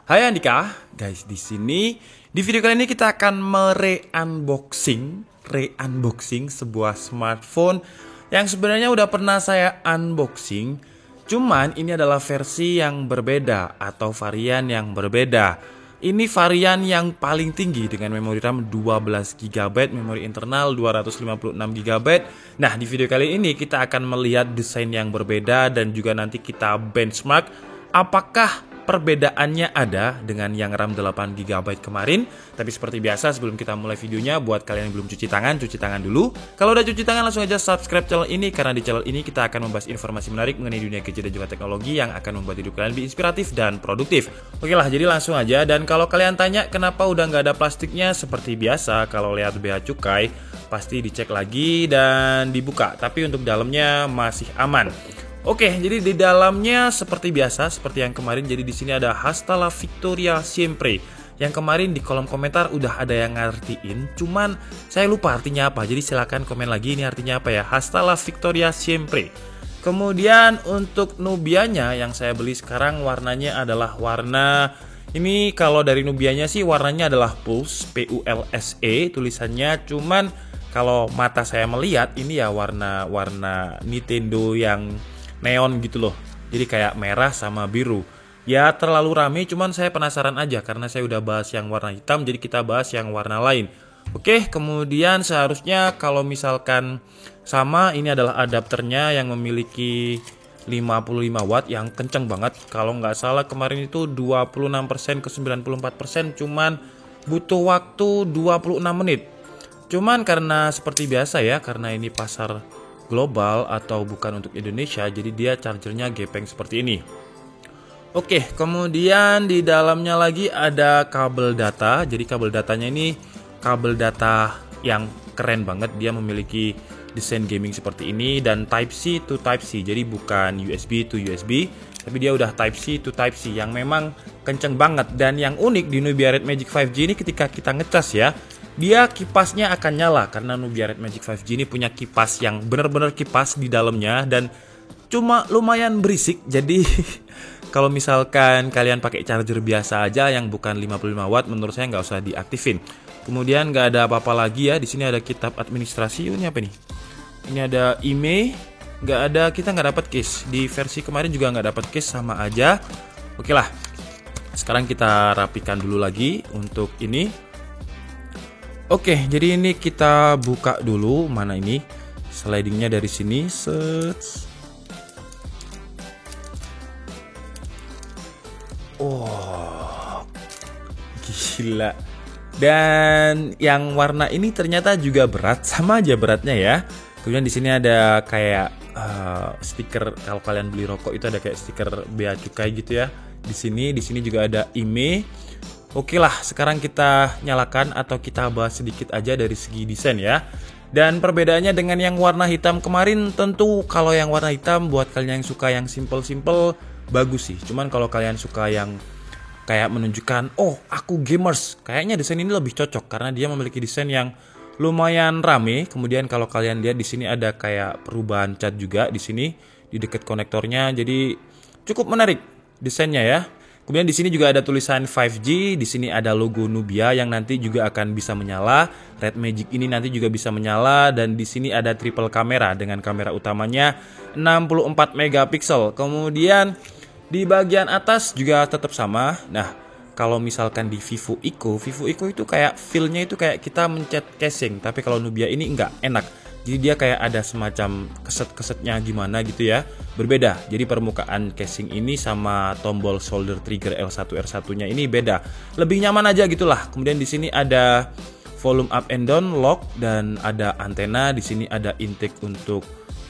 Hai Andika, guys di sini di video kali ini kita akan re-unboxing sebuah smartphone yang sebenarnya udah pernah saya unboxing. Cuman ini adalah versi yang berbeda atau varian yang berbeda. Ini varian yang paling tinggi dengan memori RAM 12 GB, memori internal 256 GB. Nah, di video kali ini kita akan melihat desain yang berbeda dan juga nanti kita benchmark apakah perbedaannya ada dengan yang RAM 8 GB kemarin. Tapi seperti biasa sebelum kita mulai videonya, buat kalian yang belum cuci tangan dulu. Kalau udah cuci tangan langsung aja subscribe channel ini, karena di channel ini kita akan membahas informasi menarik mengenai dunia gadget dan juga teknologi yang akan membuat hidup kalian lebih inspiratif dan produktif. Oke lah, jadi langsung aja. Dan kalau kalian tanya kenapa udah nggak ada plastiknya, seperti biasa kalau lihat bea cukai pasti dicek lagi dan dibuka. Tapi untuk dalamnya masih aman. Oke, jadi di dalamnya seperti biasa, seperti yang kemarin. Jadi di sini ada Hasta la Victoria Siempre. Yang kemarin di kolom komentar udah ada yang ngertiin, cuman saya lupa artinya apa. Jadi silakan komen lagi ini artinya apa ya. Hasta la Victoria Siempre. Kemudian untuk Nubianya yang saya beli sekarang warnanya adalah warna ini, kalau dari Nubianya sih warnanya adalah Pulse, Pulse tulisannya. Cuman kalau mata saya melihat ini ya warna Nintendo yang neon gitu loh. Jadi kayak merah sama biru. Ya terlalu rame, cuman saya penasaran aja karena saya udah bahas yang warna hitam, jadi kita bahas yang warna lain. Oke, kemudian seharusnya kalau misalkan sama, ini adalah adapternya yang memiliki 55 watt yang kenceng banget. Kalau nggak salah kemarin itu 26% ke 94%, cuman butuh waktu 26 menit. Cuman karena seperti biasa ya, karena ini pasar global atau bukan untuk Indonesia, jadi dia chargernya gepeng seperti ini. Oke, kemudian di dalamnya lagi ada kabel data. Jadi kabel datanya ini kabel data yang keren banget. Dia memiliki desain gaming seperti ini dan Type C to Type C. Jadi bukan USB to USB, tapi dia udah Type C to Type C yang memang kenceng banget. Dan yang unik di Nubia Red Magic 5G ini, ketika kita ngecas ya, dia kipasnya akan nyala karena Nubia Red Magic 5G ini punya kipas yang benar-benar kipas di dalamnya dan cuma lumayan berisik. Jadi kalau misalkan kalian pakai charger biasa aja yang bukan 55 watt, menurut saya nggak usah diaktifin. Kemudian nggak ada apa-apa lagi ya. Di sini ada kitab administrasi. Ini apa nih? Ini ada email. Nggak ada, kita nggak dapat case. Di versi kemarin juga nggak dapat case, sama aja. Oke lah. Sekarang kita rapikan dulu lagi untuk ini. Oke, jadi ini kita buka dulu. Mana ini? Slidingnya dari sini. Oh, gila. Dan yang warna ini ternyata juga berat, sama aja beratnya ya. Kemudian di sini ada kayak stiker, kalau kalian beli rokok itu ada kayak stiker bea cukai gitu ya. Di sini juga ada IMEI. Oke lah, sekarang kita nyalakan atau kita bahas sedikit aja dari segi desain ya. Dan perbedaannya dengan yang warna hitam kemarin, tentu kalau yang warna hitam buat kalian yang suka yang simple bagus sih. Cuman kalau kalian suka yang kayak menunjukkan, oh aku gamers, kayaknya desain ini lebih cocok karena dia memiliki desain yang lumayan rame. Kemudian kalau kalian lihat di sini ada kayak perubahan cat juga di sini di dekat konektornya, jadi cukup menarik desainnya ya. Kemudian di sini juga ada tulisan 5G, di sini ada logo Nubia yang nanti juga akan bisa menyala. Red Magic ini nanti juga bisa menyala, dan di sini ada triple kamera dengan kamera utamanya 64 megapiksel. Kemudian di bagian atas juga tetap sama. Nah, kalau misalkan di Vivo Eco itu kayak feel-nya itu kayak kita mencet casing, tapi kalau Nubia ini enggak enak. Jadi dia kayak ada semacam keset-kesetnya gimana gitu ya. Berbeda. Jadi permukaan casing ini sama tombol shoulder trigger L1 R1-nya ini beda. Lebih nyaman aja gitulah. Kemudian di sini ada volume up and down lock dan ada antena. Di sini ada intake untuk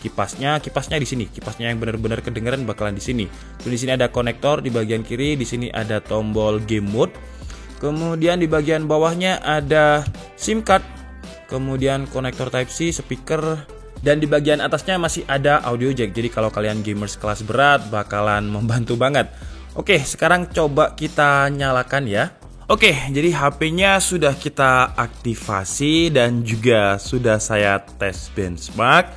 kipasnya. Kipasnya di sini. Kipasnya yang benar-benar kedengeran bakalan di sini. Kemudian di sini ada konektor di bagian kiri. Di sini ada tombol game mode. Kemudian di bagian bawahnya ada SIM card. Kemudian konektor Type-C, speaker, dan di bagian atasnya masih ada audio jack. Jadi kalau kalian gamers kelas berat bakalan membantu banget. Oke, sekarang coba kita nyalakan ya. Oke, jadi HP-nya sudah kita aktifasi dan juga sudah saya tes benchmark.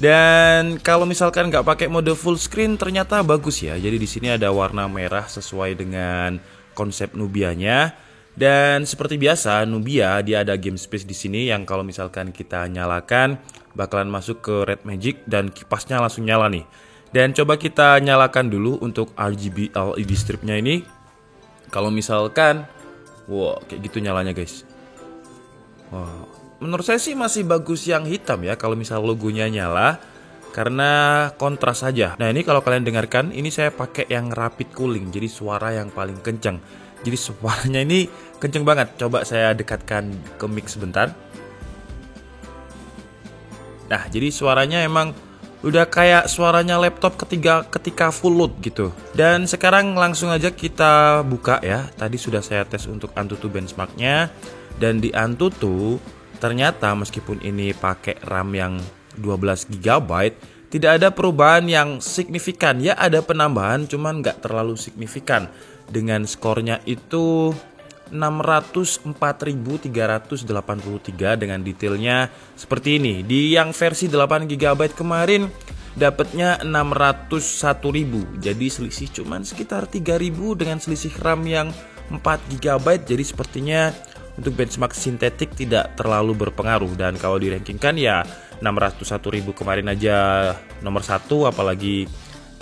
Dan kalau misalkan nggak pakai mode full screen ternyata bagus ya. Jadi di sini ada warna merah sesuai dengan konsep Nubianya. Dan seperti biasa, Nubia dia ada game space di sini yang kalau misalkan kita nyalakan bakalan masuk ke red magic dan kipasnya langsung nyala nih. Dan coba kita nyalakan dulu untuk RGB LED stripnya ini. Kalau misalkan, wow, kayak gitu nyalanya guys. Wow, menurut saya sih masih bagus yang hitam ya kalau misal logonya nyala, karena kontras saja. Nah ini kalau kalian dengarkan, ini saya pakai yang rapid cooling, jadi suara yang paling kencang. Jadi suaranya ini kenceng banget. Coba saya dekatkan ke mic sebentar. Nah jadi suaranya emang udah kayak suaranya laptop ketika full load gitu. Dan sekarang langsung aja kita buka ya. Tadi sudah saya tes untuk Antutu benchmarknya. Dan di Antutu ternyata meskipun ini pakai RAM yang 12 GB, tidak ada perubahan yang signifikan. Ya ada penambahan cuman nggak terlalu signifikan. Dengan skornya itu 604.383 dengan detailnya seperti ini. Di yang versi 8 GB kemarin dapatnya 601.000. Jadi selisih cuman sekitar 3.000 dengan selisih RAM yang 4 GB. Jadi sepertinya untuk benchmark sintetik tidak terlalu berpengaruh. Dan kalau di rankingkan ya 601.000 kemarin aja nomor 1, apalagi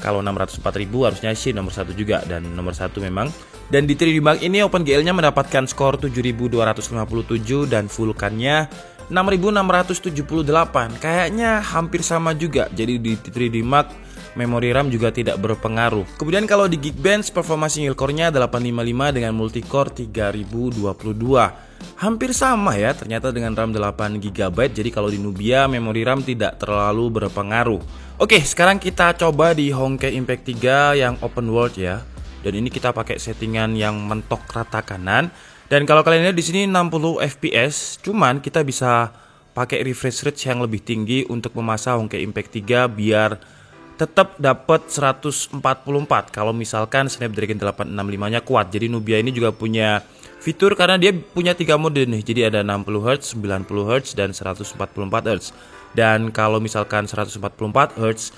kalau 604.000 harusnya sih nomor 1 juga, dan nomor 1 memang. Dan di 3D Mark ini OpenGL-nya mendapatkan skor 7.257 dan Vulkan-nya 6.678. Kayaknya hampir sama juga. Jadi di 3D Mark memori RAM juga tidak berpengaruh. Kemudian kalau di Geekbench performa single core-nya 855 dengan multicore 3022. Hampir sama ya ternyata dengan RAM 8 GB. Jadi kalau di Nubia memori RAM tidak terlalu berpengaruh. Oke, sekarang kita coba di Honkai Impact 3 yang open world ya. Dan ini kita pakai settingan yang mentok rata kanan. Dan kalau kalian lihat di sini 60 fps, cuman kita bisa pakai refresh rate yang lebih tinggi untuk memasang Honkai Impact 3 biar tetap dapat 144 kalau misalkan Snapdragon 865-nya kuat. Jadi Nubia ini juga punya fitur karena dia punya 3 mode nih. Jadi ada 60Hz, 90Hz dan 144Hz. Dan kalau misalkan 144Hz,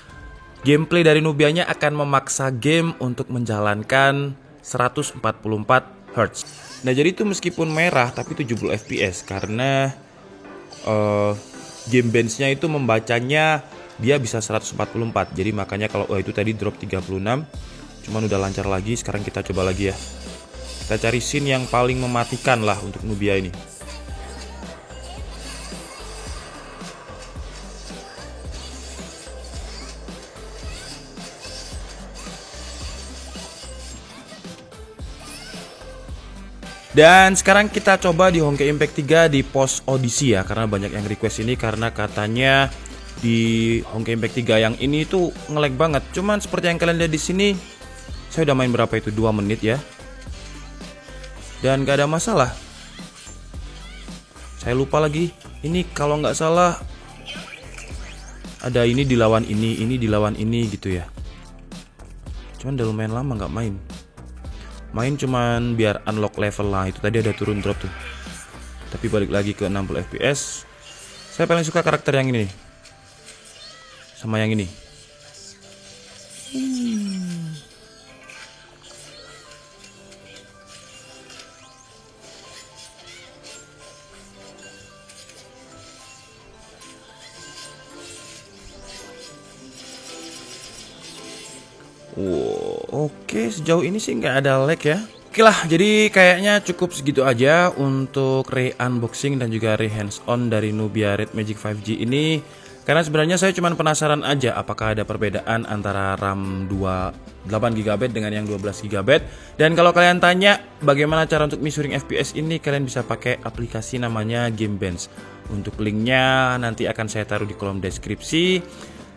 gameplay dari Nubianya akan memaksa game untuk menjalankan 144Hz. Nah jadi itu meskipun merah tapi 70 fps karena game bench-nya itu membacanya dia bisa 144. Jadi makanya kalau itu tadi drop 36, cuman udah lancar lagi. Sekarang kita coba lagi ya. Kita cari scene yang paling mematikan lah untuk Nubia ini. Dan sekarang kita coba di Honkai Impact 3 di Post Odyssey ya, karena banyak yang request ini karena katanya di Honkai Impact 3 yang ini tuh nge-lag banget. Cuman seperti yang kalian lihat di sini, saya udah main berapa itu 2 menit ya. Dan gak ada masalah. Saya lupa lagi. Ini kalau nggak salah ada ini dilawan ini dilawan ini gitu ya. Cuman udah lumayan lama nggak main. Main cuman biar unlock level lah. Itu tadi ada turun drop tuh. Tapi balik lagi ke 60 fps. Saya paling suka karakter yang ini nih. Sama yang ini. Wow, oke, sejauh ini sih nggak ada lag ya. Oke lah, jadi kayaknya cukup segitu aja untuk re-unboxing dan juga re-hands-on dari Nubia Red Magic 5G ini. Karena sebenarnya saya cuma penasaran aja apakah ada perbedaan antara RAM 8GB dengan yang 12GB. Dan kalau kalian tanya bagaimana cara untuk measuring FPS ini, kalian bisa pakai aplikasi namanya Geekbench. Untuk linknya nanti akan saya taruh di kolom deskripsi.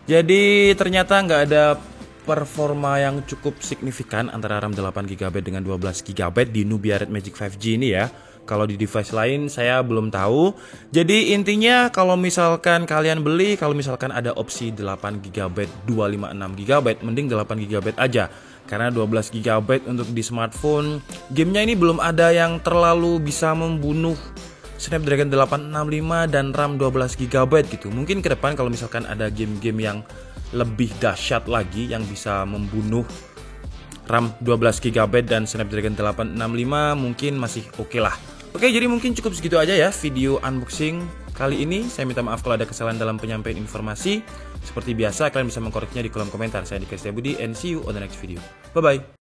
Jadi ternyata nggak ada performa yang cukup signifikan antara RAM 8GB dengan 12GB di Nubia Red Magic 5G ini ya. Kalau di device lain saya belum tahu. Jadi intinya kalau misalkan kalian beli, kalau misalkan ada opsi 8GB, 256GB, mending 8GB aja. Karena 12GB untuk di smartphone, gamenya ini belum ada yang terlalu bisa membunuh Snapdragon 865 dan RAM 12GB gitu. Mungkin ke depan kalau misalkan ada game-game yang lebih dahsyat lagi yang bisa membunuh RAM 12GB dan Snapdragon 865 mungkin masih oke lah. Oke, jadi mungkin cukup segitu aja ya video unboxing kali ini. Saya minta maaf kalau ada kesalahan dalam penyampaian informasi. Seperti biasa, kalian bisa mengkoreksinya di kolom komentar. Saya Dika Setiabudi and see you on the next video. Bye-bye.